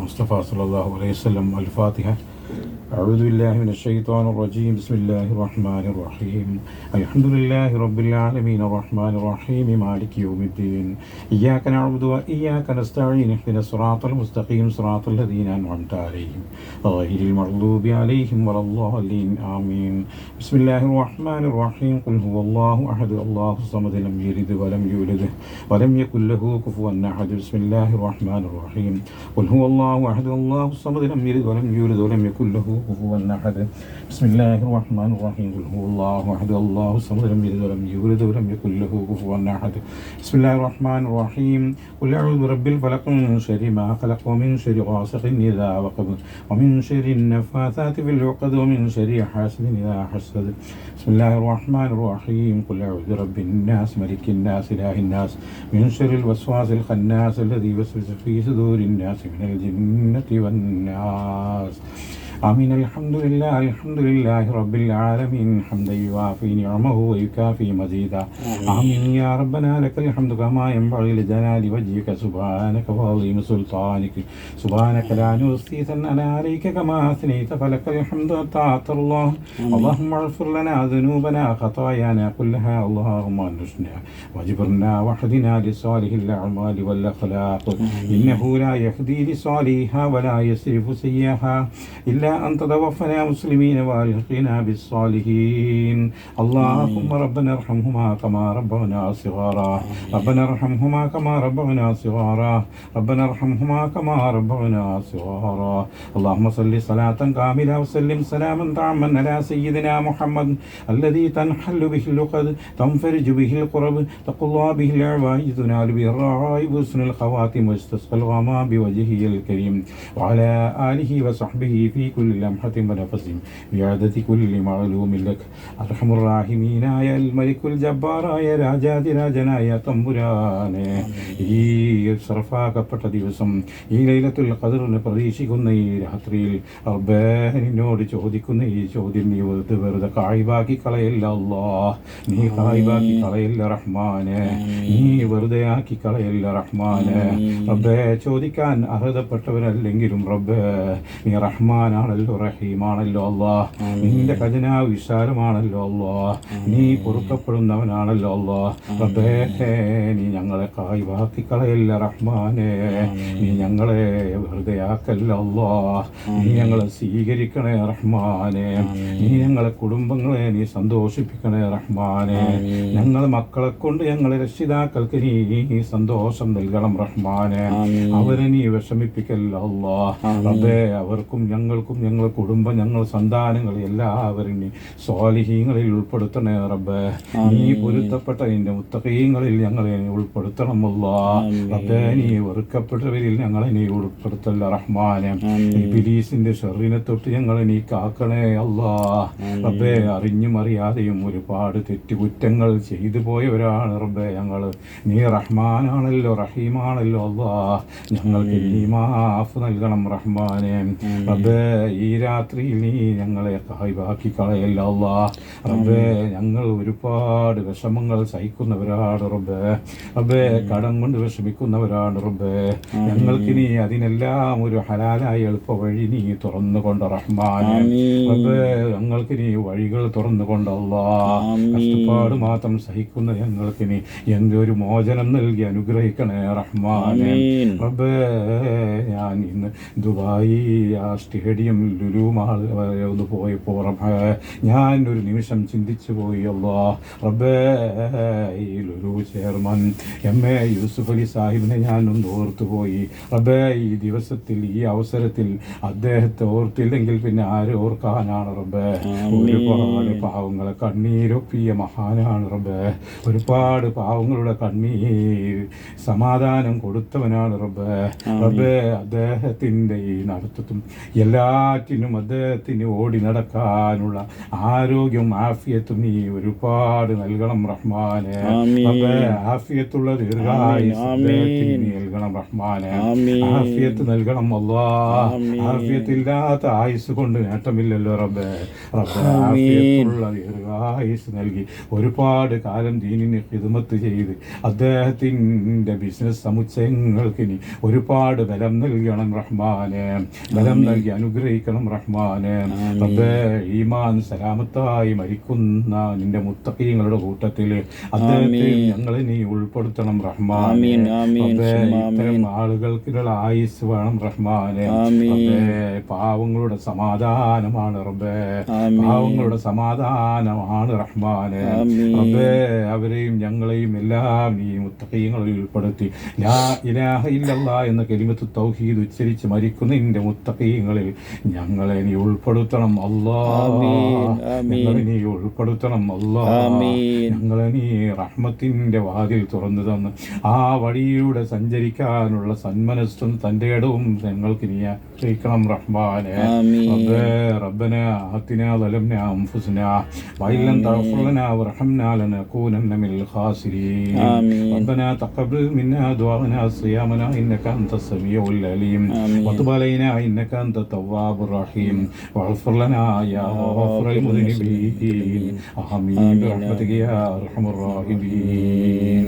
مصطفى صلى الله عليه وسلم. الفاتحة. أعوذ بالله من الشيطان الرجيم. بسم الله الرحمن الرحيم. الحمد لله رب العالمين الرحمن الرحيم مالك يوم الدين. إياك نعبد وإياك نستعين. اهدنا الصراط المستقيم صراط الذين أنعمت عليهم غير المغضوب عليهم ولا الضالين آمين. بسم الله الرحمن الرحيم. قل هو الله أحد الله الصمد لم يلد ولم يولد ولم يكن له كفوا أحد. بسم الله الرحمن الرحيم. قل هو الله أحد الله الصمد لم يلد ولم يولد ولم يكن له كفوا أحد. بسم الله الرحمن الرحيم. قل هو الله أحد الله الصمد لم يلد ولم يولد ولم يكن له كفوا أحد. بسم الله الرحمن الرحيم. قل أعوذ برب الفلق من شر ما خلق ومن شر غاسق إذا وقب ومن شر النفاثات في العقد ومن شر حاسد إذا حسد. بسم الله الرحمن الرحيم. قل أعوذ برب الناس ملك الناس إله الناس من شر الوسواس الخناس الذي يوسوس في صدور الناس من الجنة والناس. آمين. الحمد لله رب العالمين حمدا يوافي نعمه ويكافي مزيدا. آمين يا ربنا لك الحمد كما ينبغي لجلال وجهك سبحانك وعظيم سلطانك. سبحانك لا نحصي ثناء عليك كما أثنيت فلك الحمد حتى الله. اللهم اغفر لنا ذنوبنا خطايانا كلها. اللهم انجنا واجبرنا واهدنا لصالح الأعمال والأخلاق. إنه لا يهدي لصالحها ولا يصرف سيئها إلا أن توفنا مسلمين وألحقنا بالصالحين. اللهم ربنا ارحمهما كما ربنا صغارا. ربنا ارحمهما كما ربنا صغارا. ربنا ارحمهما كما ربنا صغارا. اللهم صل صلاة كاملة وسلم سلاما تاما على سيدنا محمد الذي تنحل به اللقد تنفرج به القرب تقضى به العوائد تنال به الرغائب وحسن الخواتم واستسقى الغمام بوجهه الكريم وعلى آله وصحبه في كل لمحة ونفس بعدد كل معلوم لك. أرحم الراحمين يا الملك الجبار يا രാജാതിരാജനായ തമ്പുരാനെ, ഈ സർഫാക്കപ്പെട്ട ദിവസം ഈ ലൈലത്തുൽ ഖദറിനെ പ്രതീക്ഷിക്കുന്ന ഈ രാത്രിയിൽ റബ്ബേ നിന്നോട് ചോദിക്കുന്ന ഈ ചോദ്യം നീ വെറുതെ കായ്വാക്കി കളയല്ല അല്ലാഹ്. നീ കായ്വാക്കി കളയല്ല റഹ്മാനെ. നീ വെറുതെ ആക്കി കളയല്ല റഹ്മാനെ. റബ്ബേ ചോദിക്കാൻ അർഹതപ്പെട്ടവരല്ലെങ്കിലും റബ്ബേ നീ റഹ്മാനാണല്ലോ റഹീമാണല്ലോ അല്ലാഹ്. നിന്റെ ഖജനാവ് വിശാലമാണല്ലോ അല്ലാഹ്. നീ പൊറുക്കപ്പെടുന്നവനാണല്ലോ അല്ലാഹ്. റബ്ബേ നീ ഞങ്ങളെ കായ്വാക്കി കളയല്ല റഹ്മാനെ. നീ ഞങ്ങളെ വെറുതെ ആക്കല്ല അല്ലാഹ്. നീ ഞങ്ങളെ സ്വീകരിക്കണേ റഹ്മാനെ. നീ ഞങ്ങളെ കുടുംബങ്ങളെ നീ സന്തോഷിപ്പിക്കണേ റഹ്മാനെ. ഞങ്ങളെ മക്കളെ കൊണ്ട് ഞങ്ങളെ രക്ഷിതാക്കൾക്ക് നീ സന്തോഷം നൽകണം റഹ്മാനെ. അവരെ നീ വിഷമിപ്പിക്കല്ല അല്ലാഹ്. റബ്ബേ അവർക്കും ഞങ്ങൾക്കും ഞങ്ങളുടെ കുടുംബം ഞങ്ങളുടെ സന്താനങ്ങൾ എല്ലാവരും നീ സ്വാലിഹീങ്ങളിൽ ഉൾപ്പെടുത്തണേ റബ്ബേ. നീ പൊരുത്തപ്പെട്ട നിന്റെ മുത്തഖീങ്ങളിൽ ഞങ്ങളെ ഉൾപ്പെടുത്തണം അല്ലാഹ്. റബ്ബേ നീ വെറുക്കപ്പെട്ടവരിൽ ഞങ്ങളെ നീ ഉൾപ്പെടുത്തല്ല റഹ്മാനെ. ഇബ്ലീസിന്റെ ഷർറിനെ തൊട്ട് ഞങ്ങളെ നീ കാക്കണേ അല്ലാഹ്. റബ്ബേ അറിഞ്ഞും അറിയാതെയും ഒരുപാട് തെറ്റുകുറ്റങ്ങൾ ചെയ്തു പോയവരാണ് റബ്ബേ ഞങ്ങൾ. നീ റഹ്മാനാണല്ലോ റഹീമാണല്ലോ അല്ലാഹ്. ഞങ്ങൾക്ക് നീ മാഫ് നൽകണം റഹ്മാനെ. റബ്ബേ ഈ രാത്രിയിൽ നീ ഞങ്ങളെ കായ്വാക്കി കളയല്ല അല്ലാഹ്. റബ്ബേ ഞങ്ങൾ ഒരുപാട് വിഷമങ്ങൾ സഹിക്കുന്നവരാണ് റബ്ബേ. റബ്ബേ കടം കൊണ്ട് വിഷമിക്കുന്നവരാണ് റബ്ബേ. ഞങ്ങൾക്ക് നീ അതിനെല്ലാം ഒരു ഹലാലായ എളുപ്പ വഴി നീ തുറന്നുകൊണ്ട് റഹ്മാനെ. റബ്ബേ ഞങ്ങൾക്ക് നീ വഴികൾ തുറന്നുകൊണ്ട് അല്ലാഹ്. കഷ്ടപ്പാട് മാത്രം സഹിക്കുന്ന ഞങ്ങൾക്ക് നീ എന്തൊരു മോചനം നൽകി അനുഗ്രഹിക്കണേ റഹ്മാനെ. റബ്ബേ ഞാൻ ഇന്ന് ദുബായി ആ സ്റ്റേഡിയം ലുലു മാൾ വരെ ഒന്ന് പോയപ്പോൾ റബ്ബേ ഞാൻ ഒരു നിമിഷം ചിന്തിച്ചു പോയി അല്ലാഹ്. റബ്ബേ ഈ ലുലു ചെയർമാൻ എം.എ. യൂസുഫ് അലി സാഹിബിനെ ഞാനൊന്ന് ഓർത്തുപോയി റബ്ബേ. ഈ ദിവസത്തിൽ ഈ അവസരത്തിൽ അദ്ദേഹത്തെ ഓർത്തില്ലെങ്കിൽ പിന്നെ ആരെ ഓർക്കാനാണ് റബ്ബേ. ഒരുപാട് പാവങ്ങളെ കണ്ണീരൊപ്പിയ മഹാനാണ് റബ്ബേ. ഒരുപാട് പാവങ്ങളുടെ കണ്ണീർ സമാധാനം കൊടുത്തവനാണ് റബ്ബേ. റബ്ബേ അദ്ദേഹത്തിൻ്റെ ഈ നടത്തത്തും എല്ലാ എല്ലാറ്റിനും അദ്ദേഹത്തിന് ഓടി നടക്കാനുള്ള ആരോഗ്യവും ആഫിയത്തും നീ ഒരുപാട് നൽകണം റഹ്മാനെ. ആഫിയത്തുള്ള ദീർഘായുസ്സ് അദ്ദേഹത്തിന് നീ നൽകണം റഹ്മാനെ. ആഫിയത്ത് നൽകണം അല്ലാഹ്. ആഫിയത്തില്ലാത്ത ആയുസ് കൊണ്ട് നേട്ടമില്ലല്ലോ റബ്ബേ. ആഫിയത്തുള്ള ദീർഘായുസ് നൽകി ഒരുപാട് കാലം ദീനിന് ഖിദ്മത്ത് ചെയ്ത് അദ്ദേഹത്തിൻ്റെ ബിസിനസ് സമുച്ചയങ്ങൾക്ക് ഇനി ഒരുപാട് ബലം നൽകണം റഹ്മാനെ. ബലം നൽകി അനുഗ്രഹിക്കണം റഹ്മാനെ. റബ്ബേ, ഈമാൻ സലാമത്തായി മരിക്കുന്ന നിന്റെ മുത്തഖീങ്ങളുടെ കൂട്ടത്തിൽ അദ്ദേഹത്തെ ഞങ്ങളെ നീ ഉൾപ്പെടുത്തണം റഹ്മാനെ. ഇത്തരം ആളുകൾക്കുള്ള ആയുസ് വേണം റഹ്മാനെ. പാവങ്ങളുടെ സമാധാനമാണ് റബ്ബേ. പാവങ്ങളുടെ സമാധാനമാണ് റഹ്മാനെ. റബ്ബേ, അവരെയും ഞങ്ങളെയും എല്ലാം നീ മുത്തഖീങ്ങളിൽ ഉൾപ്പെടുത്തി ലാ ഇലാഹ ഇല്ലല്ലാഹ് എന്ന കലിമത്ത് തൗഹീദ് ഉച്ചരിച്ച് മരിക്കുന്ന നിന്റെ മുത്തഖീങ്ങളിൽ ഞങ്ങളെ നീ ഉൾപ്പെടുത്തണം അല്ലാഹ്. ഞങ്ങളെ നീ ഉൾപ്പെടുത്തണം അല്ലാഹ്. ഞങ്ങളെ നീ റഹ്മത്തിന്റെ വാതിൽ തുറന്നു തന്ന് ആ വഴിയിലൂടെ സഞ്ചരിക്കാനുള്ള സന്മനസ്സും തന്റെ ഇടവും ഞങ്ങൾക്ക് നീ അറിയിക്കണം റഹ്മാനെ. റബ്ബനാ ആതിനാ ളലംനാ അൻഫുസനാ വഇല്ലം തഗ്ഫിർ ലനാ വർഹംനാ ലനകൂനന്ന മിനൽ ഖാസിരീൻ. റബ്ബനാ തഖബ്ബൽ മിന്നാ ദുആനാ സിയാമനാ ഇന്നക അൻതസ് സമീഉൽ അലീം വതുബ് അലൈനാ ഇന്നക അൻതത് തവ്വാബുർ റഹീം വഗ്ഫിർ ലനാ യാ ഗഫൂറൽ മുദ്നിബീൻ. ആമീൻ ബിറഹ്മതിക യാ അർഹമർ റഹീമീൻ.